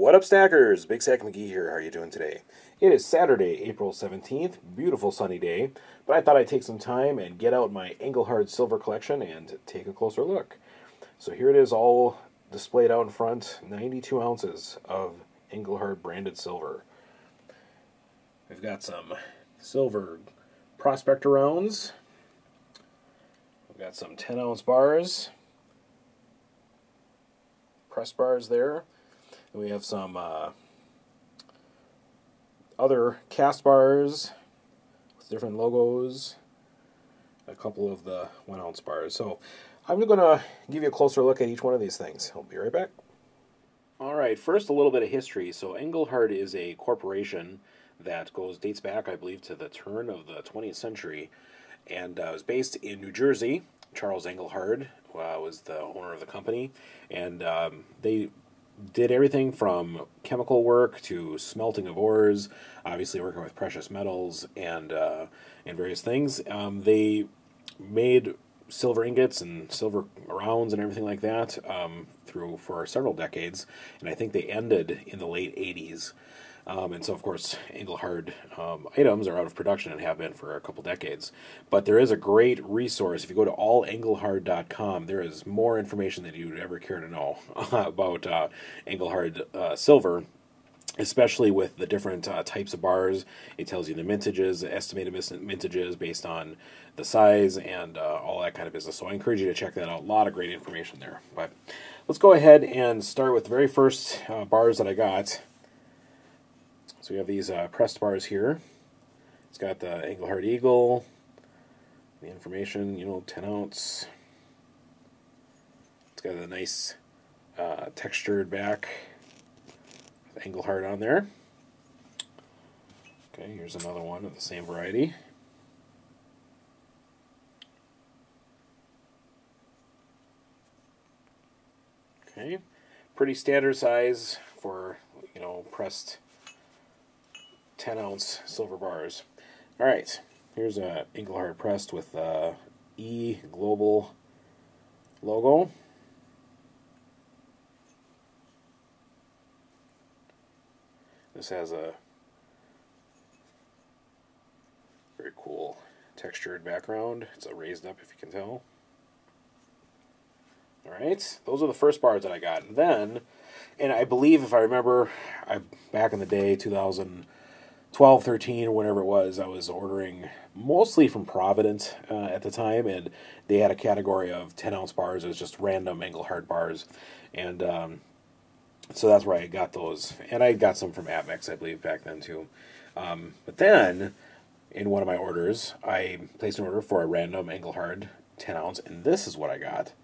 What up, Stackers? Big Sack McGee here. How are you doing today? It is Saturday, April 17th. Beautiful sunny day. But I thought I'd take some time and get out my Engelhard silver collection and take a closer look. So here it is, all displayed out in front. 92 ounces of Engelhard branded silver. We've got some silver prospector rounds. We've got some 10-ounce bars. Press bars there. And we have some other cast bars with different logos. A couple of the 1-ounce bars. So I'm going to give you a closer look at each one of these things. I'll be right back. Alright, first a little bit of history. So Engelhard is a corporation that dates back, I believe, to the turn of the 20th century. And was based in New Jersey. Charles Engelhard was the owner of the company. And they did everything from chemical work to smelting of ores, obviously working with precious metals and various things. They made silver ingots and silver rounds and everything like that for several decades, and I think they ended in the late 80s. And so, of course, Engelhard items are out of production and have been for a couple decades. But there is a great resource. If you go to allengelhard.com, there is more information than you would ever care to know about Engelhard silver, especially with the different types of bars. It tells you the mintages, estimated mintages based on the size, and all that kind of business. So I encourage you to check that out. A lot of great information there. But let's go ahead and start with the very first bars that I got. So we have these pressed bars here. It's got the Engelhard Eagle, the information, 10 ounce. It's got a nice textured back with Engelhard on there. Okay, here's another one of the same variety. Okay, pretty standard size for, pressed 10-ounce silver bars. All right, here's a Engelhard pressed with the E Global logo. This has a very cool textured background. It's raised up, if you can tell. All right, those are the first bars that I got. And then, and I believe, if I remember, back in the day, 2012, 13, or whatever it was, I was ordering mostly from Provident at the time, and they had a category of 10-ounce bars. It was just random Engelhard bars, and so that's where I got those. And I got some from Amex, I believe, back then too. But then, in one of my orders, I placed an order for a random Engelhard 10-ounce, and this is what I got.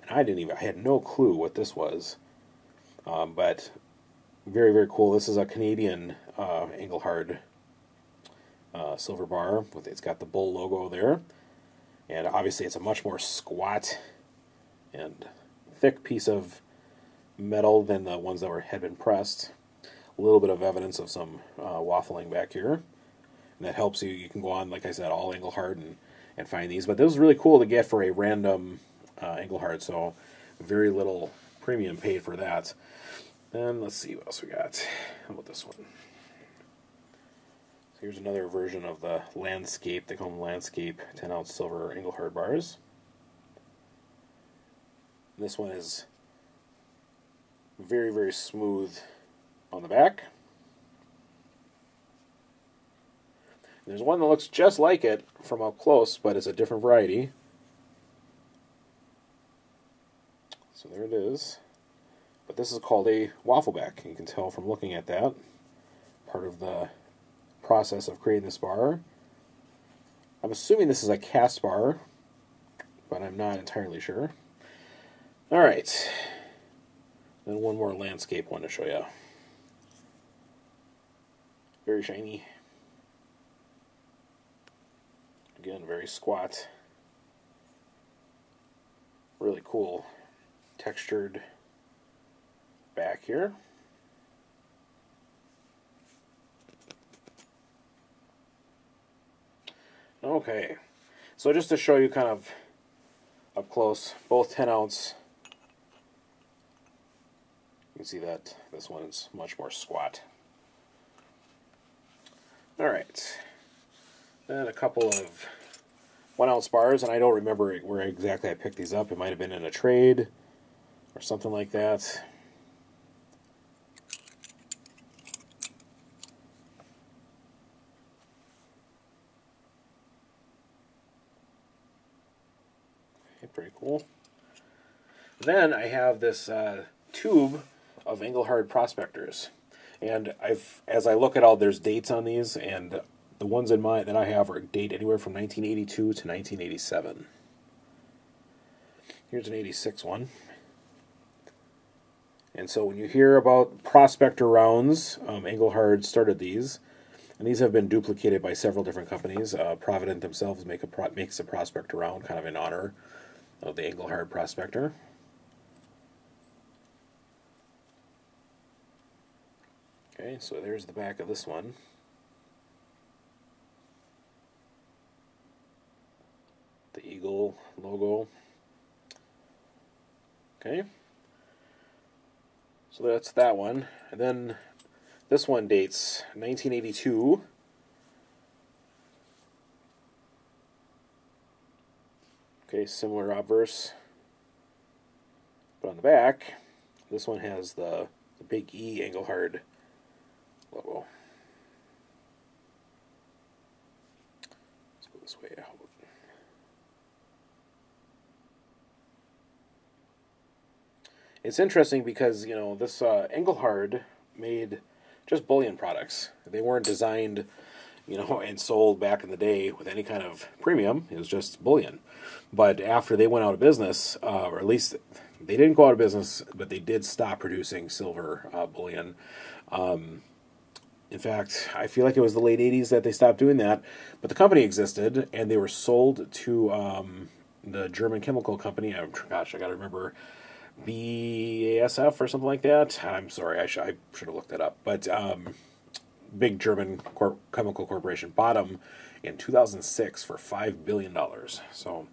And I had no clue what this was, but very, very cool. This is a Canadian Engelhard silver bar. It's got the bull logo there. And obviously it's a much more squat and thick piece of metal than the ones that had been pressed. A little bit of evidence of some waffling back here. And that helps you. You can go on, like I said, all Engelhard and find these. But this was really cool to get for a random Engelhard. So very little premium paid for that. And let's see what else we got. How about this one? So here's another version of the Landscape. They call them Landscape 10-ounce silver Engelhard bars. This one is very, very smooth on the back. There's one that looks just like it from up close, but it's a different variety. So there it is. But this is called a waffleback. You can tell from looking at that. Part of the process of creating this bar. I'm assuming this is a cast bar, but I'm not entirely sure. Alright. Then one more Landscape one to show you. Very shiny. Again, very squat. Really cool textured back here. Okay, so just to show you kind of up close, both 10-ounce You can see that this one's much more squat. Alright, then a couple of 1 ounce bars, and I don't remember where exactly I picked these up. It might have been in a trade or something like that. Okay, pretty cool. Then I have this tube of Engelhard prospectors, and as I look at all, there's dates on these, and the ones in mine that I have are date anywhere from 1982 to 1987. Here's an 86 one. And so when you hear about prospector rounds, Engelhard started these, and these have been duplicated by several different companies. Provident themselves makes a prospector round, kind of in honor of the Engelhard prospector. Okay, so there's the back of this one. The eagle logo. Okay. So that's that one. And then this one dates 1982. Okay, similar obverse. But on the back, this one has the big E Engelhard logo. Let's go this way. It's interesting because, you know, this Engelhard made just bullion products. They weren't designed, you know, and sold back in the day with any kind of premium. It was just bullion. But after they went out of business, or at least they didn't go out of business, but they did stop producing silver bullion. In fact, I feel like it was the late 80s that they stopped doing that. But the company existed, and they were sold to the German chemical company. Gosh, I got to remember, BASF or something like that. I'm sorry, I should have looked that up. But big German chemical corporation bought them in 2006 for $5 billion. So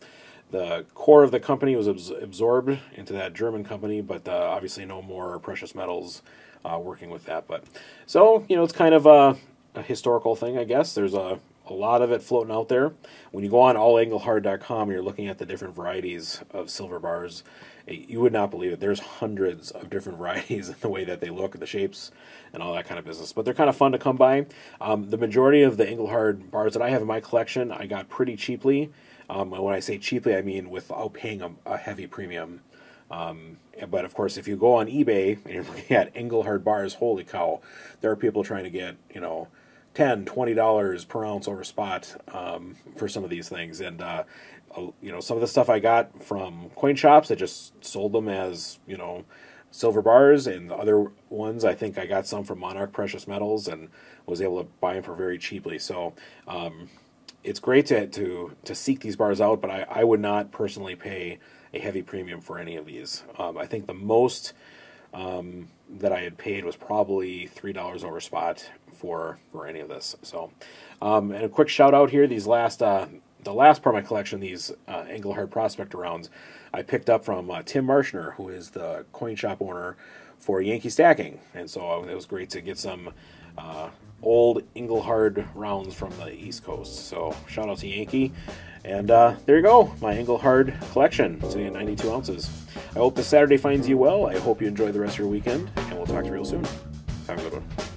the core of the company was absorbed into that German company, but obviously no more precious metals working with that. But so, you know, it's kind of a historical thing, I guess. There's a lot of it floating out there. When you go on allengelhard.com, you're looking at the different varieties of silver bars. You would not believe it. There's hundreds of different varieties in the way that they look, the shapes, and all that kind of business. But they're kind of fun to come by. The majority of the Engelhard bars that I have in my collection, I got pretty cheaply. And when I say cheaply, I mean without paying a heavy premium. But of course, if you go on eBay and you're looking at Engelhard bars, holy cow, there are people trying to get, you know, $10, $20 per ounce over spot for some of these things. And you know, some of the stuff I got from coin shops that just sold them as, you know, silver bars, and the other ones I think I got some from Monarch Precious Metals and was able to buy them for very cheaply. So it's great to seek these bars out, but I would not personally pay a heavy premium for any of these. I think the most that I had paid was probably $3 over spot for any of this. So, and a quick shout out here, these the last part of my collection, these Engelhard prospector rounds, I picked up from Tim Marshner, who is the coin shop owner for Yankee Stacking. And so it was great to get some old Engelhard rounds from the East Coast. So shout out to Yankee. And there you go, my Engelhard collection, sitting at 92 ounces. I hope this Saturday finds you well. I hope you enjoy the rest of your weekend, and we'll talk to you real soon. Have a good one.